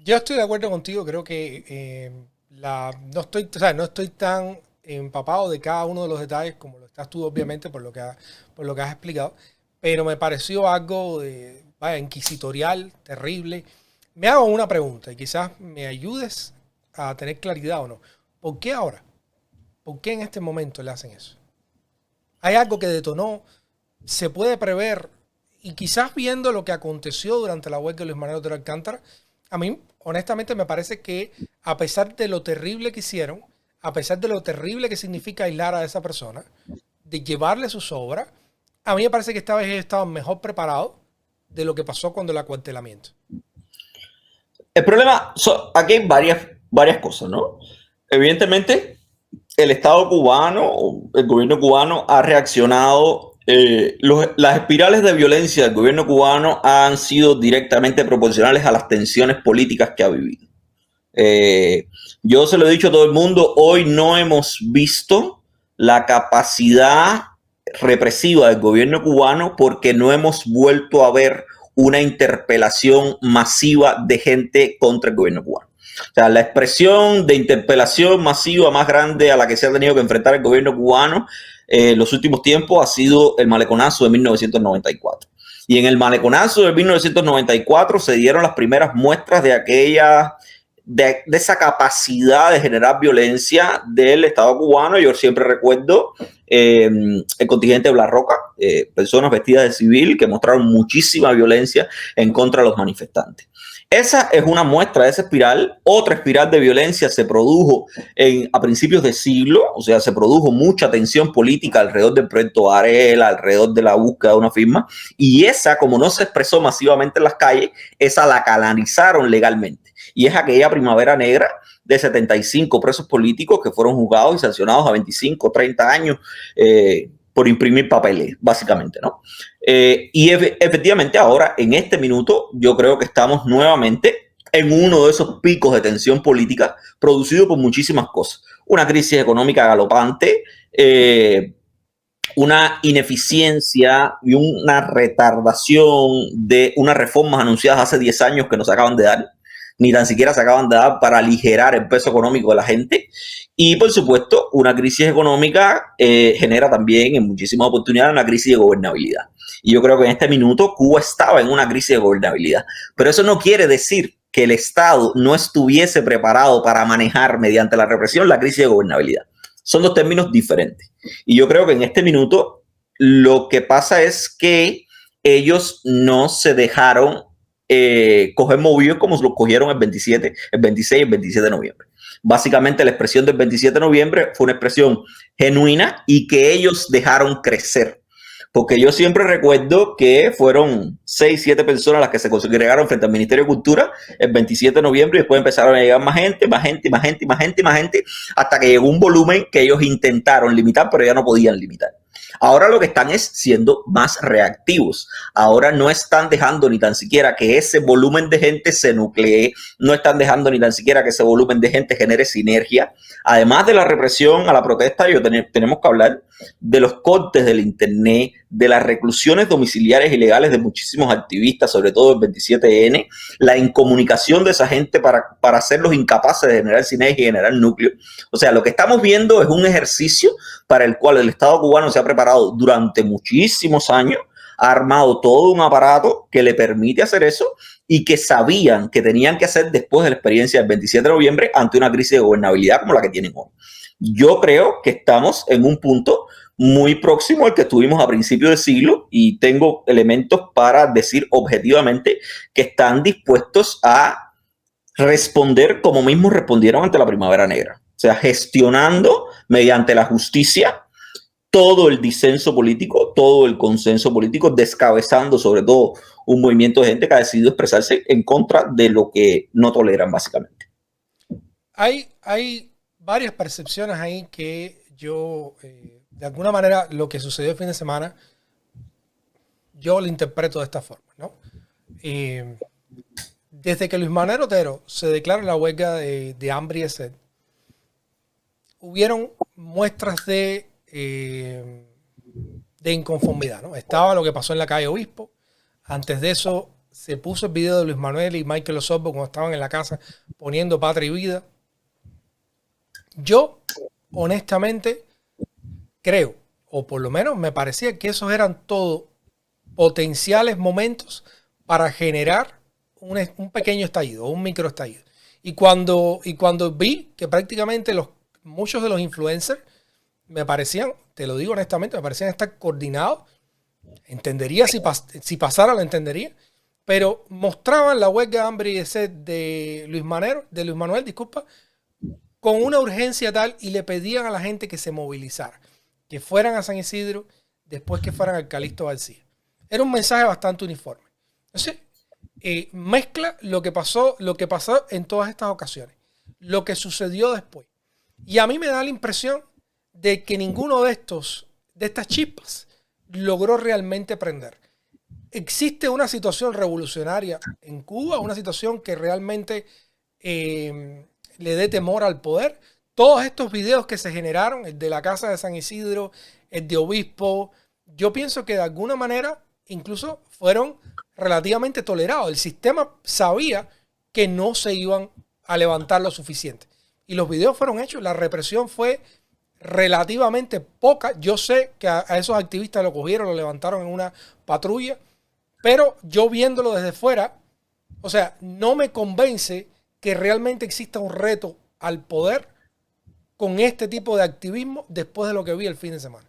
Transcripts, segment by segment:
Yo estoy de acuerdo contigo, creo que no estoy, o sea, no estoy tan empapado de cada uno de los detalles como lo estás tú, obviamente, por lo que has explicado, pero me pareció algo de, vaya, inquisitorial, terrible. Me hago una pregunta y quizás me ayudes a tener claridad o no. ¿Por qué ahora? ¿Por qué en este momento le hacen eso? ¿Hay algo que detonó? ¿Se puede prever? Y quizás viendo lo que aconteció durante la huelga de Luis Manuel Otero Alcántara, a mí honestamente me parece que a pesar de lo terrible que hicieron, a pesar de lo terrible que significa aislar a esa persona, de llevarle sus obras, a mí me parece que esta vez ellos estaban mejor preparados de lo que pasó cuando el acuartelamiento. El problema, aquí hay varias cosas, ¿no? Evidentemente, el Estado cubano, el gobierno cubano ha reaccionado. Las espirales de violencia del gobierno cubano han sido directamente proporcionales a las tensiones políticas que ha vivido. Eh, yo se lo he dicho a todo el mundo, hoy no hemos visto la capacidad represiva del gobierno cubano porque no hemos vuelto a ver una interpelación masiva de gente contra el gobierno cubano. O sea, la expresión de interpelación masiva más grande a la que se ha tenido que enfrentar el gobierno cubano en los últimos tiempos ha sido el maleconazo de 1994. Y en el maleconazo de 1994 se dieron las primeras muestras de esa capacidad de generar violencia del Estado cubano. Yo siempre recuerdo el contingente de Blas Roca, personas vestidas de civil que mostraron muchísima violencia en contra de los manifestantes. Esa es una muestra de esa espiral. Otra espiral de violencia se produjo a principios de siglo, o sea, se produjo mucha tensión política alrededor del proyecto Varela, alrededor de la búsqueda de una firma, y esa, como no se expresó masivamente en las calles, esa la canalizaron legalmente. Y es aquella primavera negra de 75 presos políticos que fueron juzgados y sancionados a 25, 30 años por imprimir papeles, básicamente, ¿no? Efectivamente ahora, en este minuto, yo creo que estamos nuevamente en uno de esos picos de tensión política producido por muchísimas cosas. Una crisis económica galopante, una ineficiencia y una retardación de unas reformas anunciadas hace 10 años que no se acaban de dar, ni tan siquiera se acaban de dar para aligerar el peso económico de la gente. Y por supuesto, una crisis económica genera también en muchísimas oportunidades una crisis de gobernabilidad. Y yo creo que en este minuto Cuba estaba en una crisis de gobernabilidad. Pero eso no quiere decir que el Estado no estuviese preparado para manejar mediante la represión la crisis de gobernabilidad. Son dos términos diferentes. Y yo creo que en este minuto lo que pasa es que ellos no se dejaron coger movidos como lo cogieron el 27, el 26 y el 27 de noviembre. Básicamente la expresión del 27 de noviembre fue una expresión genuina y que ellos dejaron crecer. Porque yo siempre recuerdo que fueron 6, 7 personas las que se congregaron frente al Ministerio de Cultura el 27 de noviembre y después empezaron a llegar más gente, más gente, más gente, más gente, más gente, hasta que llegó un volumen que ellos intentaron limitar, pero ya no podían limitar. Ahora lo que están es siendo más reactivos. Ahora no están dejando ni tan siquiera que ese volumen de gente se nuclee, no están dejando ni tan siquiera que ese volumen de gente genere sinergia. Además de la represión a la protesta, tenemos que hablar de los cortes del Internet, de las reclusiones domiciliares ilegales de muchísimos activistas, sobre todo el 27N, la incomunicación de esa gente para hacerlos incapaces de generar sinergia y generar núcleo. O sea, lo que estamos viendo es un ejercicio para el cual el Estado cubano se ha preparado durante muchísimos años, ha armado todo un aparato que le permite hacer eso y que sabían que tenían que hacer después de la experiencia del 27 de noviembre ante una crisis de gobernabilidad como la que tienen hoy. Yo creo que estamos en un punto muy próximo al que estuvimos a principios del siglo y tengo elementos para decir objetivamente que están dispuestos a responder como mismos respondieron ante la Primavera Negra. O sea, gestionando mediante la justicia todo el disenso político, todo el consenso político, descabezando sobre todo un movimiento de gente que ha decidido expresarse en contra de lo que no toleran básicamente. Hay varias percepciones ahí que yo, de alguna manera, lo que sucedió el fin de semana, yo lo interpreto de esta forma, ¿no? Eh, Desde que Luis Manuel Otero se declara la huelga de hambre y sed, hubieron muestras de inconformidad, ¿no? Estaba lo que pasó en la calle Obispo. Antes de eso se puso el video de Luis Manuel y Michael Osorbo cuando estaban en la casa poniendo Patria y Vida. Yo, honestamente, creo, o por lo menos me parecía que esos eran todos potenciales momentos para generar un pequeño estallido, un micro estallido. Y cuando vi que prácticamente muchos de los influencers me parecían, te lo digo honestamente, me parecían estar coordinados. Entendería si pasara, lo entendería. Pero mostraban la huelga de hambre y de sed de Luis Manuel, disculpa, con una urgencia tal, y le pedían a la gente que se movilizara, que fueran a San Isidro, después que fueran al Calixto García. Era un mensaje bastante uniforme. Entonces, mezcla lo que pasó en todas estas ocasiones, lo que sucedió después. Y a mí me da la impresión de que ninguno de estas chispas logró realmente prender. Existe una situación revolucionaria en Cuba, una situación que realmente le dé temor al poder. Todos estos videos que se generaron, el de la casa de San Isidro, el de Obispo, yo pienso que de alguna manera incluso fueron relativamente tolerados. El sistema sabía que no se iban a levantar lo suficiente. Y los videos fueron hechos, la represión fue relativamente poca. Yo sé que a esos activistas lo cogieron, lo levantaron en una patrulla, pero yo viéndolo desde fuera, o sea, no me convence que realmente exista un reto al poder con este tipo de activismo después de lo que vi el fin de semana.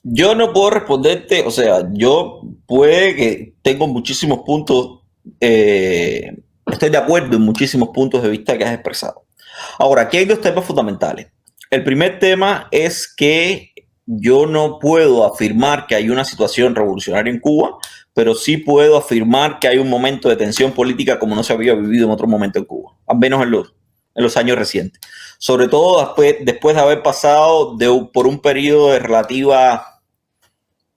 Yo no puedo responderte, o sea, yo puede que tengo muchísimos puntos, estoy de acuerdo en muchísimos puntos de vista que has expresado. Ahora, aquí hay dos temas fundamentales. El primer tema es que yo no puedo afirmar que hay una situación revolucionaria en Cuba, pero sí puedo afirmar que hay un momento de tensión política como no se había vivido en otro momento en Cuba, al menos en los años recientes. Sobre todo después de haber pasado por un periodo de relativa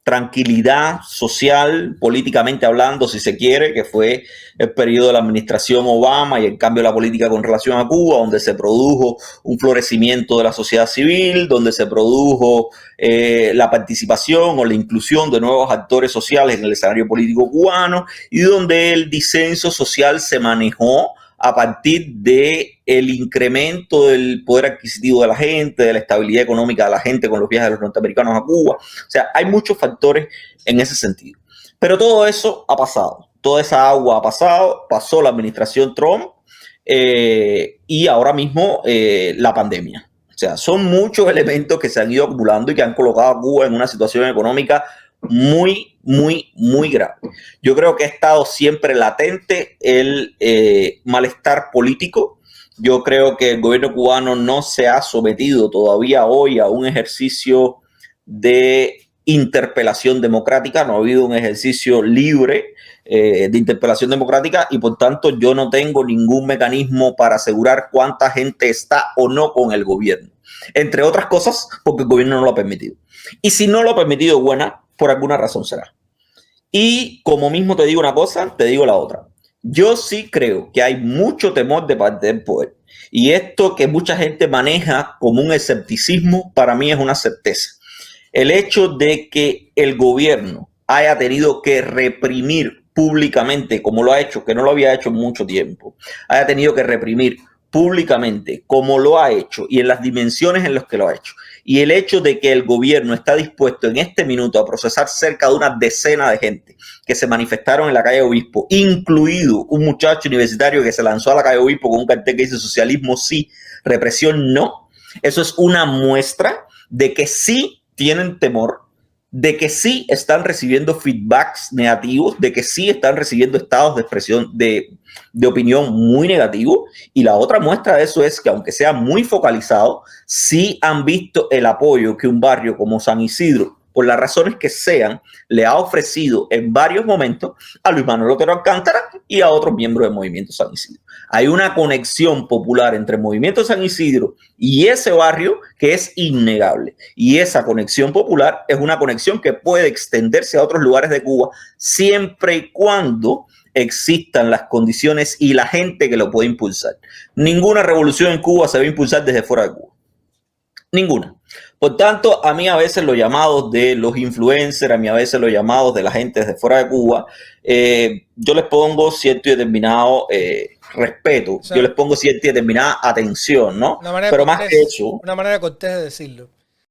tranquilidad social, políticamente hablando, si se quiere, que fue el periodo de la administración Obama y el cambio de la política con relación a Cuba, donde se produjo un florecimiento de la sociedad civil, donde se produjo la participación o la inclusión de nuevos actores sociales en el escenario político cubano, y donde el disenso social se manejó a partir del incremento del poder adquisitivo de la gente, de la estabilidad económica de la gente con los viajes de los norteamericanos a Cuba. O sea, hay muchos factores en ese sentido. Pero todo eso ha pasado. Toda esa agua ha pasado. Pasó la administración Trump y ahora mismo la pandemia. O sea, son muchos elementos que se han ido acumulando y que han colocado a Cuba en una situación económica muy, muy, muy grave. Yo creo que ha estado siempre latente el malestar político. Yo creo que el gobierno cubano no se ha sometido todavía hoy a un ejercicio de interpelación democrática. No ha habido un ejercicio libre de interpelación democrática, y por tanto yo no tengo ningún mecanismo para asegurar cuánta gente está o no con el gobierno. Entre otras cosas, porque el gobierno no lo ha permitido. Y si no lo ha permitido, buena, por alguna razón será. Y como mismo te digo una cosa, te digo la otra. Yo sí creo que hay mucho temor de parte del poder. Y esto que mucha gente maneja como un escepticismo, para mí es una certeza. El hecho de que el gobierno haya tenido que reprimir públicamente, como lo ha hecho, que no lo había hecho en mucho tiempo, haya tenido que reprimir públicamente como lo ha hecho y en las dimensiones en las que lo ha hecho, y el hecho de que el gobierno está dispuesto en este minuto a procesar cerca de una decena de gente que se manifestaron en la calle Obispo, incluido un muchacho universitario que se lanzó a la calle Obispo con un cartel que dice socialismo sí, represión no, eso es una muestra de que sí tienen temor, de que sí están recibiendo feedbacks negativos, de que sí están recibiendo estados de expresión de opinión muy negativos. Y la otra muestra de eso es que, aunque sea muy focalizado, sí han visto el apoyo que un barrio como San Isidro, por las razones que sean, le ha ofrecido en varios momentos a Luis Manuel Otero Alcántara y a otros miembros del Movimiento San Isidro. Hay una conexión popular entre el Movimiento San Isidro y ese barrio que es innegable. Y esa conexión popular es una conexión que puede extenderse a otros lugares de Cuba siempre y cuando existan las condiciones y la gente que lo puede impulsar. Ninguna revolución en Cuba se va a impulsar desde fuera de Cuba. Ninguna. Por tanto, a mí a veces los llamados de los influencers, a mí a veces los llamados de la gente desde fuera de Cuba, yo les pongo cierto y determinado respeto, o sea, yo les pongo cierta y determinada atención, ¿no? Pero cortés, más que eso... Una manera cortés de decirlo.